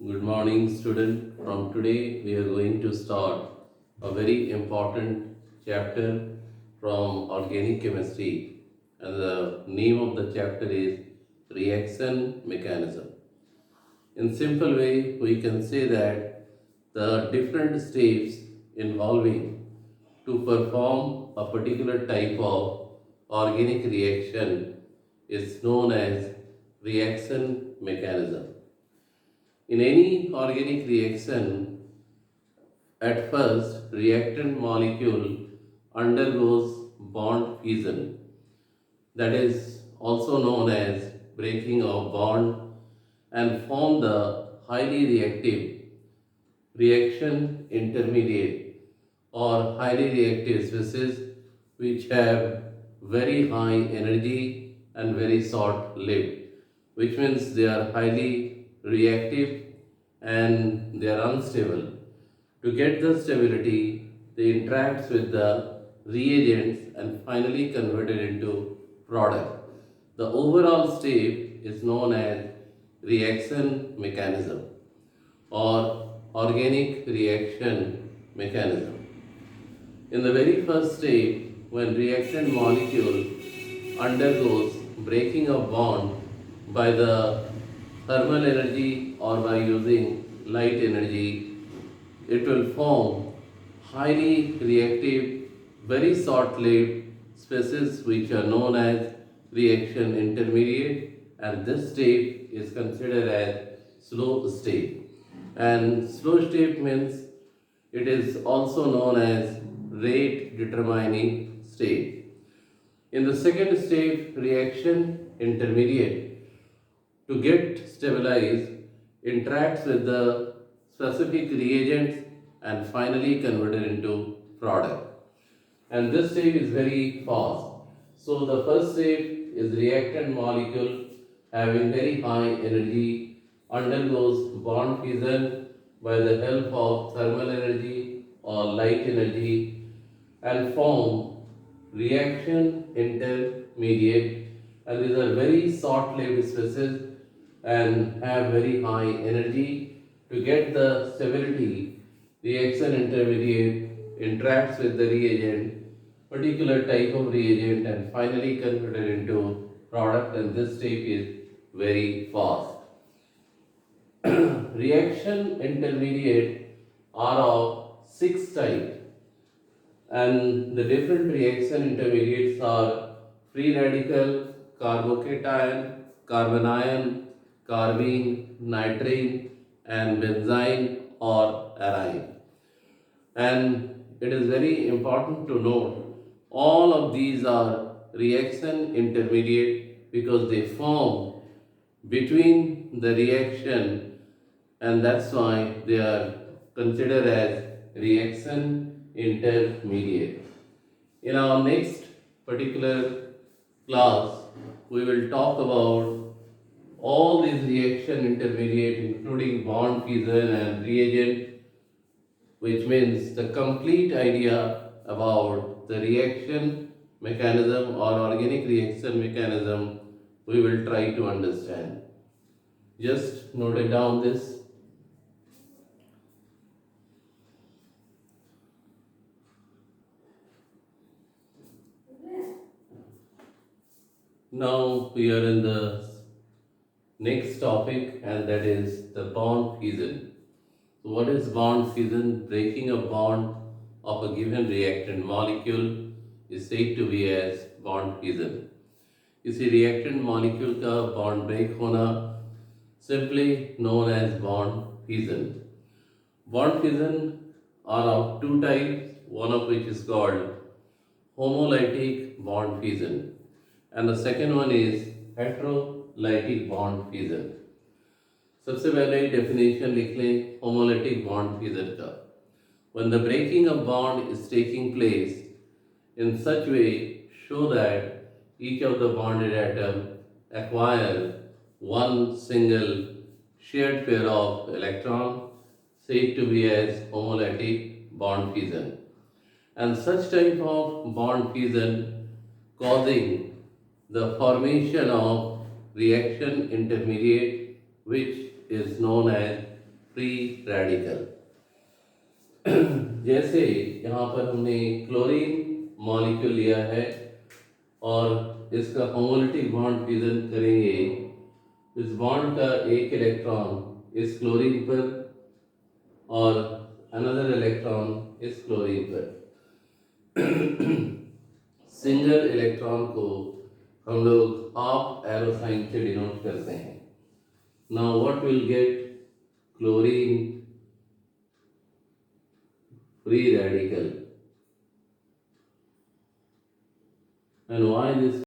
Good morning, student. From today, we are going to start a very important chapter from organic chemistry, and the name of the chapter is reaction mechanism. In simple way, we can say that the different steps involving to perform a particular type of organic reaction is known as reaction mechanism. In any organic reaction, at first reactant molecule undergoes bond fission, that is also known as breaking of bond, and form the highly reactive reaction intermediate or highly reactive species which have very high energy and very short lived, which means they are highly reactive and they are unstable. To get the stability, they interact with the reagents and finally converted into product. The overall step is known as reaction mechanism or organic reaction mechanism. In the very first step, when reactant molecule undergoes breaking of bond by the thermal energy or by using light energy, it will form highly reactive, very short-lived species which are known as reaction intermediate, and this state is considered as slow state. And slow state means it is also known as rate determining state. In the second state, reaction intermediate, to get stabilized, interacts with the specific reagents and finally converted into product. And this stage is very fast. So the first stage is reactant molecule having very high energy undergoes bond fission by the help of thermal energy or light energy and form reaction intermediate, and these are very short-lived species and have very high energy. To get the stability, reaction intermediate interacts with the reagent, particular type of reagent, and finally converted into product, and this step is very fast. Reaction intermediate are of six types, and the different reaction intermediates are free radical, carbocation, carbanion, carbene, nitrene, and benzene or arine. And it is very important to note all of these are reaction intermediate because they form between the reaction, and that's why they are considered as reaction intermediate. In our next particular class, we will talk about all these reaction intermediate including bond fission and reagent, which means the complete idea about the reaction mechanism or organic reaction mechanism we will try to understand. Just note it down this. Now we are in the next topic, and that is the bond fission. So what is bond fission? Breaking a bond of a given reactant molecule is said to be as bond fission. इसी reactant molecule का bond break होना simply known as bond fission. Bond fission are of two types, one of which is called homolytic bond fission, and the second one is heterolytic bond fission. सबसे पहले definition लिख लें homolytic bond fission का. When the breaking of bond is taking place in such way show that each of the bonded atom acquire one single shared pair of electron, said to be as homolytic bond fission. And such type of bond fission causing the formation of reaction intermediate, which is known as free radical. जैसे यहाँ पर हमने chlorine molecule लिया है और इसका homolytic bond fission करेंगे। इस बॉन्ड का एक इलेक्ट्रॉन इस क्लोरीन पर और अनदर इलेक्ट्रॉन इस क्लोरीन पर। सिंगल इलेक्ट्रॉन को हम लोग हाफ एरो साइन से डिनोट करते हैं। Now what will get? Chlorine free radical. And why this